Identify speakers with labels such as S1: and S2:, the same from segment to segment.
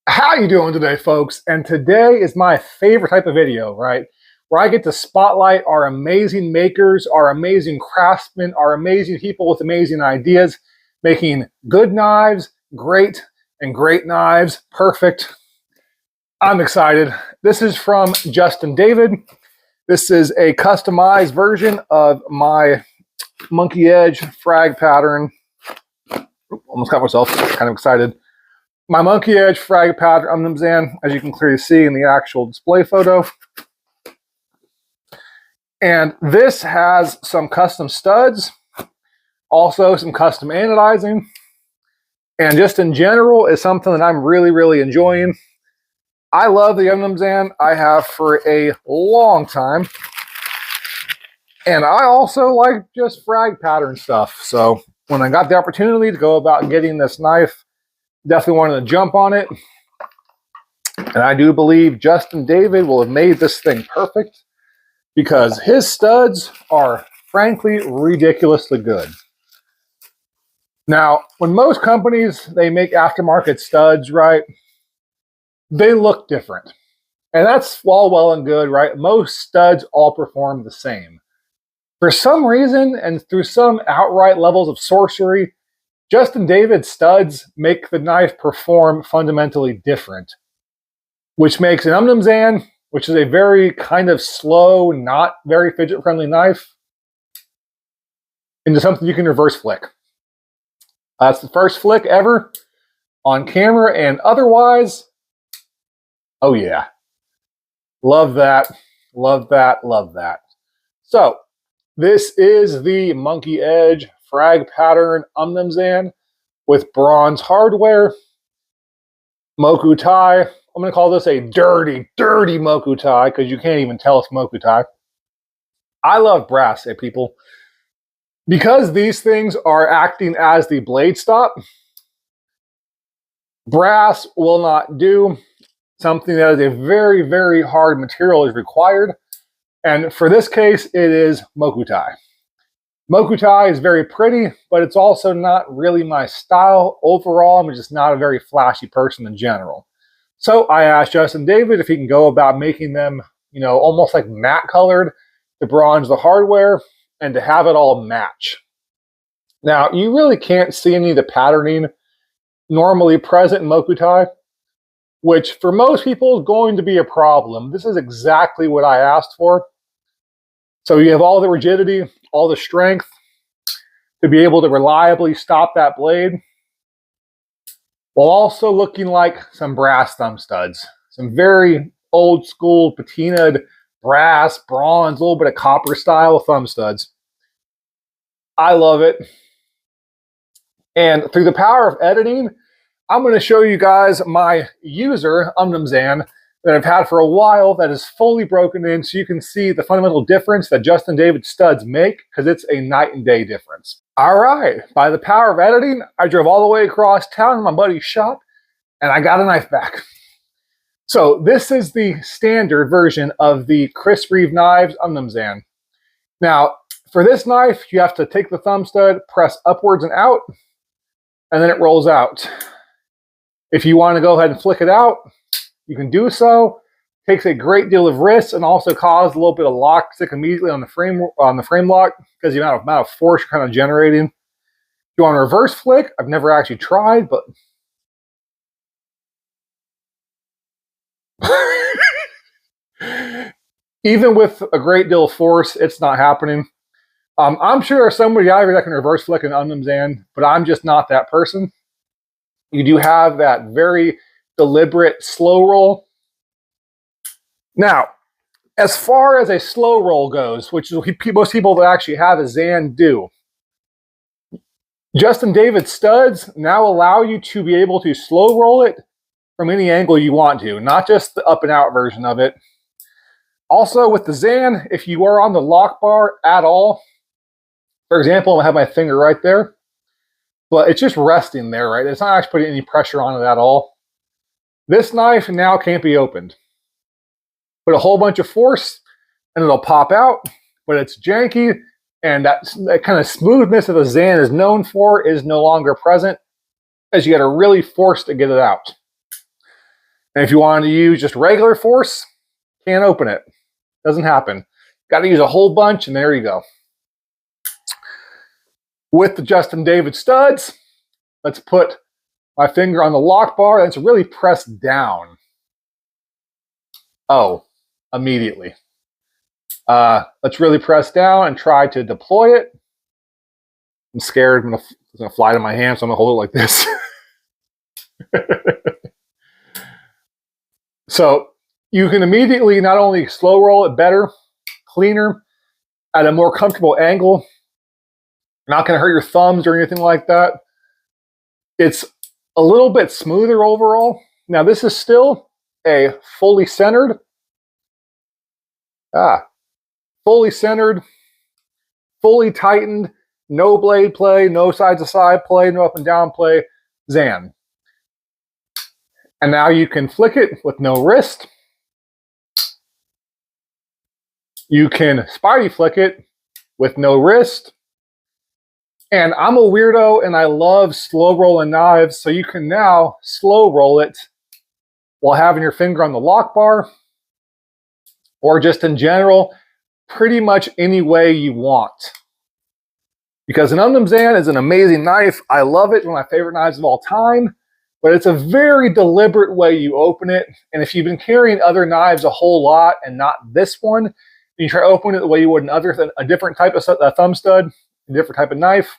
S1: How you doing today, folks? And today is my favorite type of video, right? Where I get to spotlight our amazing makers, our amazing craftsmen, our amazing people with amazing ideas, making good knives, great, and great knives, perfect. I'm excited. This is from Justin David. This is a customized version of my monkey edge frag pattern. Almost got myself kind of excited. My monkey edge frag pattern Umnumzaan, as you can clearly see in the actual display photo. And this has some custom studs, also some custom anodizing, and just in general is something that I'm really enjoying. I love the Umnumzaan. I have for a long time. And I also like just frag pattern stuff. So when I got the opportunity to go about getting this knife, definitely wanted to jump on it. And I do believe Justin David will have made this thing perfect because his studs are frankly ridiculously good. Now, when most companies, they make aftermarket studs, right, they look different. And that's all well and good, right? Most studs all perform the same. For some reason, and through some outright levels of sorcery, Justin David's studs make the knife perform fundamentally different, which makes an Umnumzaan, which is a very kind of slow, not very fidget-friendly knife, into something you can reverse flick. That's the first flick ever on camera and otherwise. Oh yeah. Love that, love that, love that. So, this is the monkey edge frag pattern Umnumzaan with bronze hardware, Moku tie. I'm going to call this a dirty Moku tie because you can't even tell it's Moku tie. I love brass, people. Because these things are acting as the blade stop, brass will not do. Something that is a very hard material is required. And for this case, it is Moku tie. Moku tie is very pretty, but it's also not really my style. Overall, I'm just not a very flashy person in general. So I asked Justin David if he can go about making them, almost like matte colored to bronze the hardware and to have it all match. Now, you really can't see any of the patterning normally present in Moku tie, which for most people is going to be a problem. This is exactly what I asked for. So you have all the rigidity, all the strength to be able to reliably stop that blade, while also looking like some brass thumb studs. Some very old school patinaed brass, bronze, a little bit of copper style thumb studs. I love it. And through the power of editing, I'm going to show you guys my user, Umnumzaan, that I've had for a while that is fully broken in so you can see the fundamental difference that Justin David studs make, because it's a night and day difference. All right, by the power of editing, I drove all the way across town to my buddy's shop and I got a knife back. So this is the standard version of the Chris Reeve Knives Umnumzaan. Now, for this knife, you have to take the thumb stud, press upwards and out, and then it rolls out. If you want to go ahead and flick it out, you can do so. It takes a great deal of risk and also causes a little bit of lock stick immediately on the frame lock because the amount of force you're kind of generating. If you want to reverse flick, I've never actually tried, but even with a great deal of force, it's not happening. I'm sure there's somebody out here that can reverse flick an Umnumzaan, but I'm just not that person. You do have that very deliberate slow roll. Now, as far as a slow roll goes, which most people that actually have a Zan do, Justin David studs now allow you to be able to slow roll it from any angle you want to, not just the up and out version of it. Also with the Zan, if you are on the lock bar at all, for example, I have my finger right there, but it's just resting there, right? It's not actually putting any pressure on it at all. This knife now can't be opened. Put a whole bunch of force and it'll pop out, but it's janky, and that kind of smoothness that the Zan is known for is no longer present, as you got to really force to get it out. And if you wanted to use just regular force, can't open it. Doesn't happen. Got to use a whole bunch, and there you go. With the Justin David studs, let's put my finger on the lock bar, and it's really pressed down. Oh, immediately. Let's really press down and try to deploy it. I'm scared it's going to fly to my hand, so I'm going to hold it like this. So you can immediately not only slow roll it better, cleaner, at a more comfortable angle. You're not going to hurt your thumbs or anything like that. It's a little bit smoother overall. Now this is still a fully centered, fully tightened, no blade play, no side to side play, no up and down play, Zan. And now you can flick it with no wrist. You can Spidey flick it with no wrist. And I'm a weirdo and I love slow rolling knives, so you can now slow roll it while having your finger on the lock bar, or just in general, pretty much any way you want. Because an Umnumzaan is an amazing knife. I love it, one of my favorite knives of all time, but it's a very deliberate way you open it. And if you've been carrying other knives a whole lot and not this one, and you try to open it the way you would a different type of thumb stud, a different type of knife,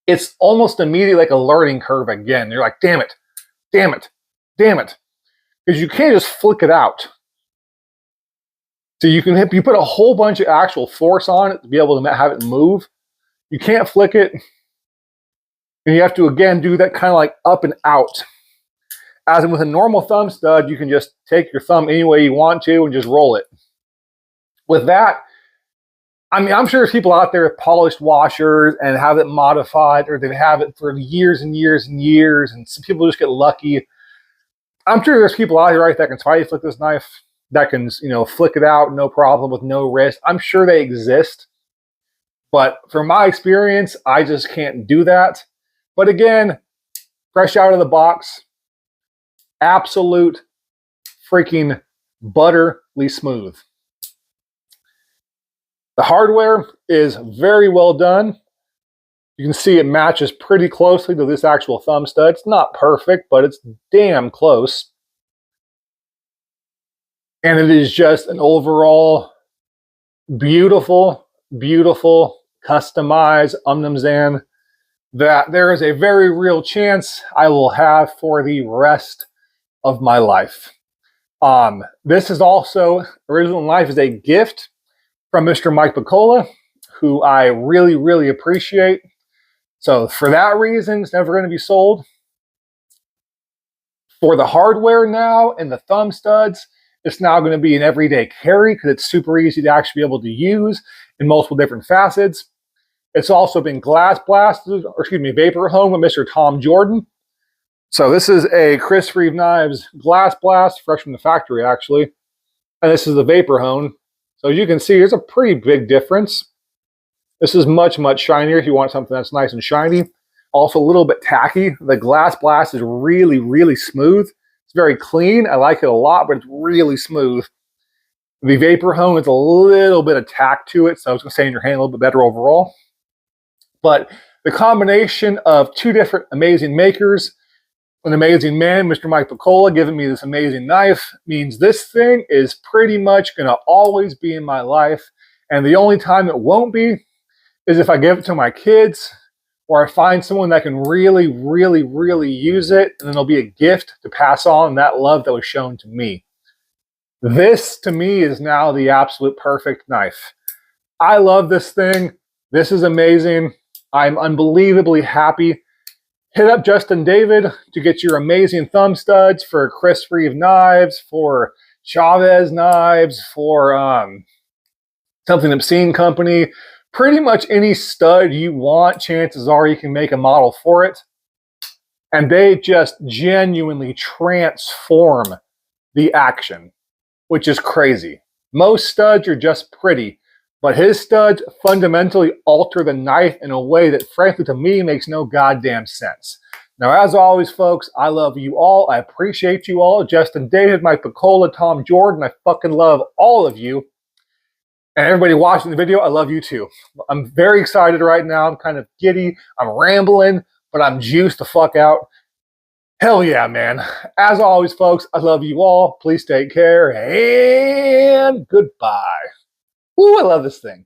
S1: it's almost immediately like a learning curve again. You're like, damn it, damn it, damn it. Because you can't just flick it out. So you put a whole bunch of actual force on it to be able to have it move. You can't flick it. And you have to, again, do that kind of like up and out. As in with a normal thumb stud, you can just take your thumb any way you want to and just roll it. With that, I mean, I'm sure there's people out there with polished washers and have it modified, or they have it for years and years and years, and some people just get lucky. I'm sure there's people out here, right, that can try to flick this knife, that can, flick it out, no problem, with no wrist. I'm sure they exist. But from my experience, I just can't do that. But again, fresh out of the box, absolute freaking butterly smooth. The hardware is very well done. You can see it matches pretty closely to this actual thumb stud. It's not perfect, but it's damn close. And it is just an overall beautiful, beautiful, customized Umnumzaan that there is a very real chance I will have for the rest of my life. This is also, Original in Life is a gift from Mr. Mike Picola, who I really, really appreciate. So for that reason, it's never going to be sold. For the hardware now and the thumb studs, it's now going to be an everyday carry because it's super easy to actually be able to use in multiple different facets. It's also been vapor home with Mr. Tom Jordan. So this is a Chris Reeve Knives Glass Blast, fresh from the factory actually. And this is the vapor hone. So as you can see, there's a pretty big difference. This is much, much shinier if you want something that's nice and shiny. Also a little bit tacky. The Glass Blast is really, really smooth. It's very clean. I like it a lot, but it's really smooth. The vapor hone is a little bit of tack to it, so it's going to stay in your hand a little bit better overall. But the combination of two different amazing makers, an amazing man, Mr. Mike Picola, giving me this amazing knife, means this thing is pretty much going to always be in my life. And the only time it won't be is if I give it to my kids, or I find someone that can really, really, really use it, and then it'll be a gift to pass on that love that was shown to me. This, to me, is now the absolute perfect knife. I love this thing. This is amazing. I'm unbelievably happy. Hit up Justin David to get your amazing thumb studs for Chris Reeve knives, for Chavez knives, for Something Obscene Company. Pretty much any stud you want, chances are you can make a model for it. And they just genuinely transform the action, which is crazy. Most studs are just pretty, but his studs fundamentally alter the knife in a way that, frankly, to me, makes no goddamn sense. Now, as always, folks, I love you all. I appreciate you all. Justin, David, Mike Picola, Tom, Jordan, I fucking love all of you. And everybody watching the video, I love you too. I'm very excited right now. I'm kind of giddy. I'm rambling, but I'm juiced the fuck out. Hell yeah, man. As always, folks, I love you all. Please take care and goodbye. Ooh, I love this thing.